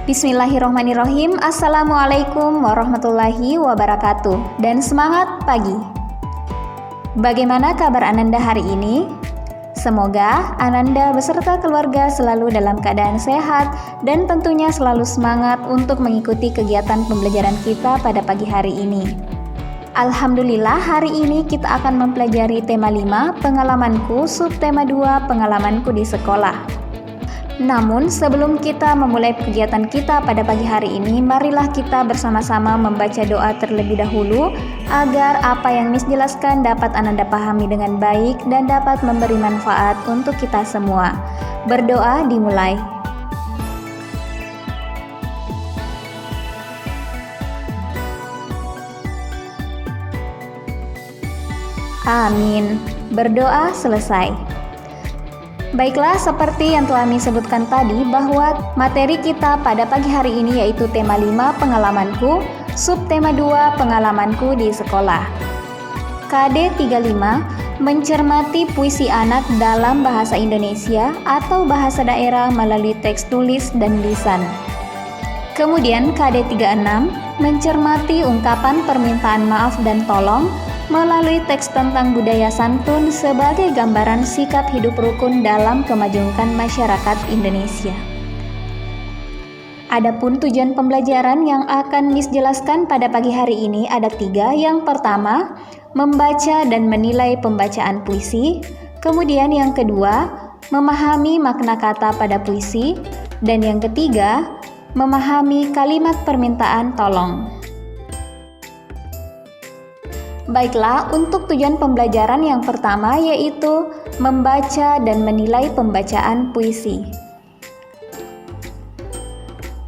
Bismillahirrohmanirrohim. Assalamualaikum warahmatullahi wabarakatuh. Dan semangat pagi. Bagaimana kabar Ananda hari ini? Semoga Ananda beserta keluarga selalu dalam keadaan sehat dan tentunya selalu semangat untuk mengikuti kegiatan pembelajaran kita pada pagi hari ini. Alhamdulillah, hari ini kita akan mempelajari tema 5, pengalamanku, subtema 2, pengalamanku di sekolah. Namun, sebelum kita memulai kegiatan kita pada pagi hari ini, marilah kita bersama-sama membaca doa terlebih dahulu agar apa yang Miss jelaskan dapat Ananda pahami dengan baik dan dapat memberi manfaat untuk kita semua. Berdoa dimulai. Amin. Berdoa selesai. Baiklah, seperti yang telah Miss sebutkan tadi bahwa materi kita pada pagi hari ini yaitu tema 5, pengalamanku, subtema 2, pengalamanku di sekolah. KD 35, mencermati puisi anak dalam bahasa Indonesia atau bahasa daerah melalui teks tulis dan lisan. Kemudian KD 36, mencermati ungkapan permintaan maaf dan tolong melalui teks tentang budaya santun sebagai gambaran sikap hidup rukun dalam kemajuan masyarakat Indonesia. Adapun tujuan pembelajaran yang akan Miss jelaskan pada pagi hari ini ada 3. Yang pertama, membaca dan menilai pembacaan puisi. Kemudian yang kedua, memahami makna kata pada puisi. Dan yang ketiga, memahami kalimat permintaan tolong. Baiklah, untuk tujuan pembelajaran yang pertama yaitu membaca dan menilai pembacaan puisi.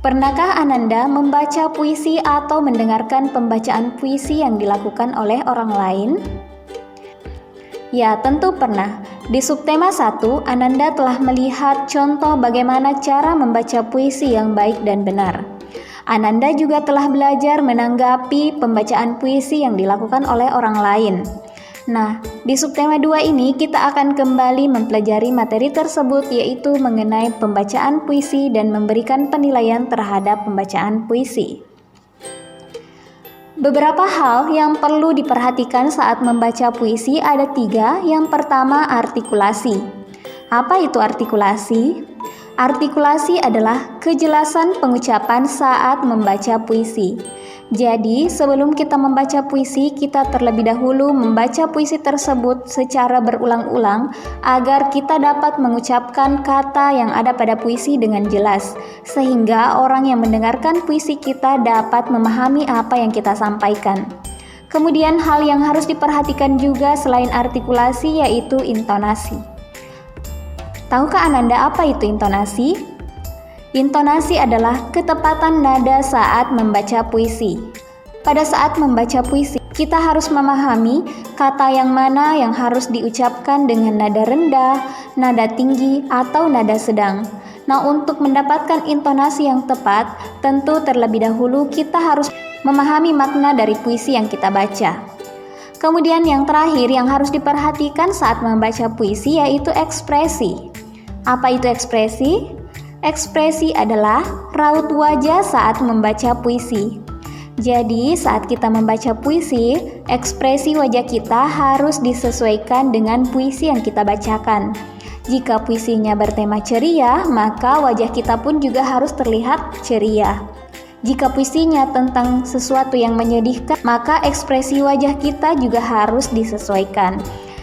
Pernahkah Ananda membaca puisi atau mendengarkan pembacaan puisi yang dilakukan oleh orang lain? Ya, tentu pernah. Di subtema 1, Ananda telah melihat contoh bagaimana cara membaca puisi yang baik dan benar. Ananda juga telah belajar menanggapi pembacaan puisi yang dilakukan oleh orang lain. Nah, di subtema 2 ini kita akan kembali mempelajari materi tersebut yaitu mengenai pembacaan puisi dan memberikan penilaian terhadap pembacaan puisi. Beberapa hal yang perlu diperhatikan saat membaca puisi ada 3. Yang pertama, artikulasi. Apa itu artikulasi? Artikulasi adalah kejelasan pengucapan saat membaca puisi. Jadi, sebelum kita membaca puisi, kita terlebih dahulu membaca puisi tersebut secara berulang-ulang agar kita dapat mengucapkan kata yang ada pada puisi dengan jelas, sehingga orang yang mendengarkan puisi kita dapat memahami apa yang kita sampaikan. Kemudian, hal yang harus diperhatikan juga selain artikulasi yaitu intonasi. Tahukah Ananda apa itu intonasi? Intonasi adalah ketepatan nada saat membaca puisi. Pada saat membaca puisi, kita harus memahami kata yang mana yang harus diucapkan dengan nada rendah, nada tinggi, atau nada sedang. Nah, untuk mendapatkan intonasi yang tepat, tentu terlebih dahulu kita harus memahami makna dari puisi yang kita baca. Kemudian yang terakhir yang harus diperhatikan saat membaca puisi yaitu ekspresi. Apa itu ekspresi? Ekspresi adalah raut wajah saat membaca puisi. Jadi, saat kita membaca puisi, ekspresi wajah kita harus disesuaikan dengan puisi yang kita bacakan. Jika puisinya bertema ceria, maka wajah kita pun juga harus terlihat ceria. Jika puisinya tentang sesuatu yang menyedihkan, maka ekspresi wajah kita juga harus disesuaikan.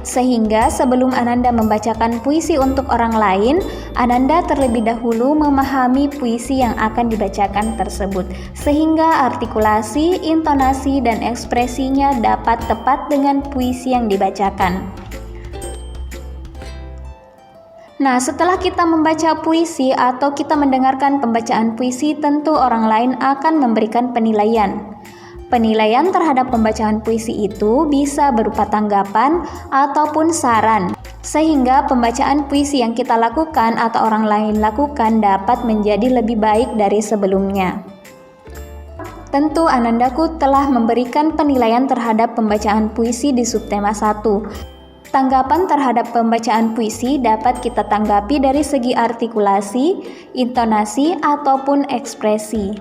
Sehingga sebelum Ananda membacakan puisi untuk orang lain, Ananda terlebih dahulu memahami puisi yang akan dibacakan tersebut, sehingga artikulasi, intonasi, dan ekspresinya dapat tepat dengan puisi yang dibacakan. Nah, setelah kita membaca puisi atau kita mendengarkan pembacaan puisi, tentu orang lain akan memberikan penilaian. Penilaian terhadap pembacaan puisi itu bisa berupa tanggapan ataupun saran, sehingga pembacaan puisi yang kita lakukan atau orang lain lakukan dapat menjadi lebih baik dari sebelumnya. Tentu Anandaku telah memberikan penilaian terhadap pembacaan puisi di subtema 1. Tanggapan terhadap pembacaan puisi dapat kita tanggapi dari segi artikulasi, intonasi, ataupun ekspresi.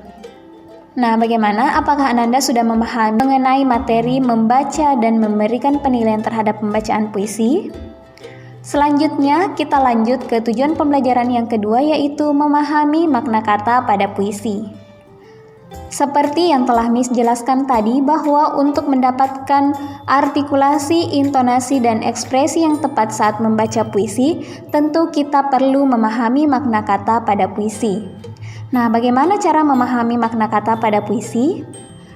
Nah, bagaimana? Apakah Ananda sudah memahami mengenai materi membaca dan memberikan penilaian terhadap pembacaan puisi? Selanjutnya, kita lanjut ke tujuan pembelajaran yang kedua, yaitu memahami makna kata pada puisi. Seperti yang telah Miss jelaskan tadi, bahwa untuk mendapatkan artikulasi, intonasi, dan ekspresi yang tepat saat membaca puisi, tentu kita perlu memahami makna kata pada puisi. Nah, bagaimana cara memahami makna kata pada puisi?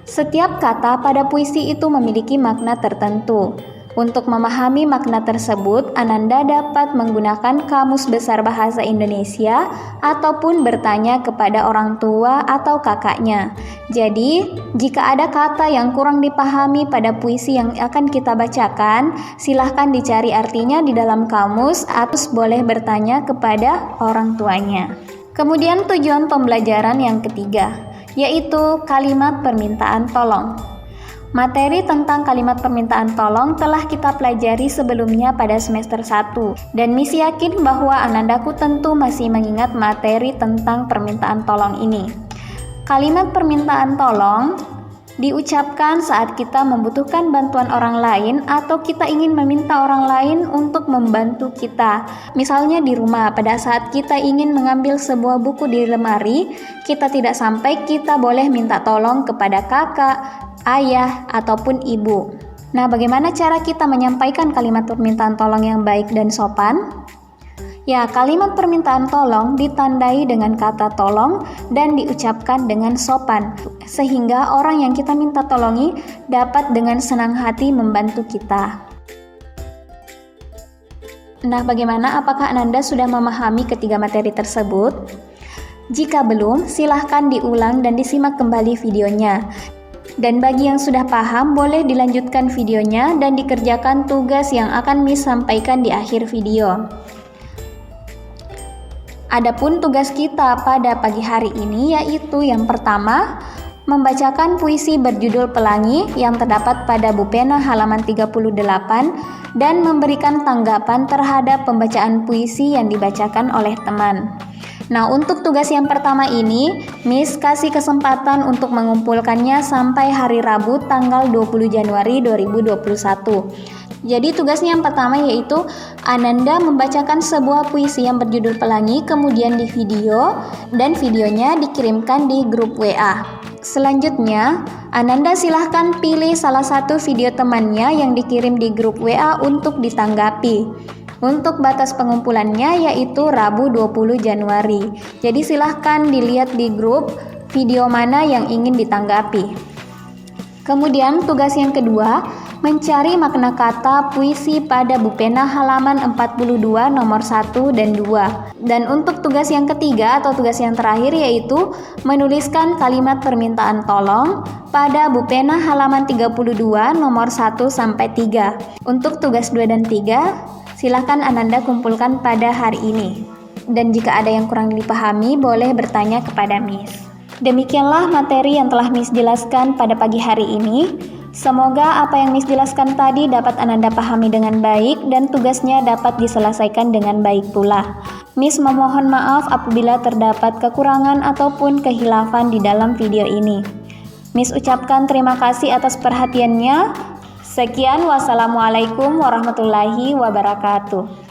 Setiap kata pada puisi itu memiliki makna tertentu. Untuk memahami makna tersebut, Ananda dapat menggunakan Kamus Besar Bahasa Indonesia ataupun bertanya kepada orang tua atau kakaknya. Jadi, jika ada kata yang kurang dipahami pada puisi yang akan kita bacakan, silahkan dicari artinya di dalam kamus atau boleh bertanya kepada orang tuanya. Kemudian tujuan pembelajaran yang ketiga, yaitu kalimat permintaan tolong. Materi tentang kalimat permintaan tolong telah kita pelajari sebelumnya pada semester 1, dan Miss yakin bahwa Anandaku tentu masih mengingat materi tentang permintaan tolong ini. Kalimat permintaan tolong diucapkan saat kita membutuhkan bantuan orang lain atau kita ingin meminta orang lain untuk membantu kita. Misalnya di rumah, pada saat kita ingin mengambil sebuah buku di lemari, kita tidak sampai, kita boleh minta tolong kepada kakak, ayah, ataupun ibu. Nah, bagaimana cara kita menyampaikan kalimat permintaan tolong yang baik dan sopan? Ya, kalimat permintaan tolong ditandai dengan kata tolong dan diucapkan dengan sopan, sehingga orang yang kita minta tolongi dapat dengan senang hati membantu kita. Nah, bagaimana? Apakah Ananda sudah memahami ketiga materi tersebut? Jika belum, silahkan diulang dan disimak kembali videonya. Dan bagi yang sudah paham, boleh dilanjutkan videonya dan dikerjakan tugas yang akan Miss sampaikan di akhir video. Adapun tugas kita pada pagi hari ini yaitu yang pertama, membacakan puisi berjudul Pelangi yang terdapat pada buku pena halaman 38 dan memberikan tanggapan terhadap pembacaan puisi yang dibacakan oleh teman. Nah, untuk tugas yang pertama ini, Miss kasih kesempatan untuk mengumpulkannya sampai hari Rabu tanggal 20 Januari 2021. Jadi tugasnya yang pertama yaitu Ananda membacakan sebuah puisi yang berjudul Pelangi, kemudian di video, dan videonya dikirimkan di grup WA. Selanjutnya, Ananda silahkan pilih salah satu video temannya yang dikirim di grup WA untuk ditanggapi. Untuk batas pengumpulannya yaitu Rabu 20 Januari. Jadi silahkan dilihat di grup video mana yang ingin ditanggapi. Kemudian tugas yang kedua, mencari makna kata puisi pada buku pena halaman 42 nomor 1 dan 2. Dan untuk tugas yang ketiga atau tugas yang terakhir yaitu menuliskan kalimat permintaan tolong pada buku pena halaman 32 nomor 1 sampai 3. Untuk tugas 2 dan 3, silakan Ananda kumpulkan pada hari ini. Dan jika ada yang kurang dipahami, boleh bertanya kepada Miss. Demikianlah materi yang telah Miss jelaskan pada pagi hari ini. Semoga apa yang Miss jelaskan tadi dapat Ananda pahami dengan baik dan tugasnya dapat diselesaikan dengan baik pula. Miss memohon maaf apabila terdapat kekurangan ataupun kehilafan di dalam video ini. Miss ucapkan terima kasih atas perhatiannya. Sekian, wassalamualaikum warahmatullahi wabarakatuh.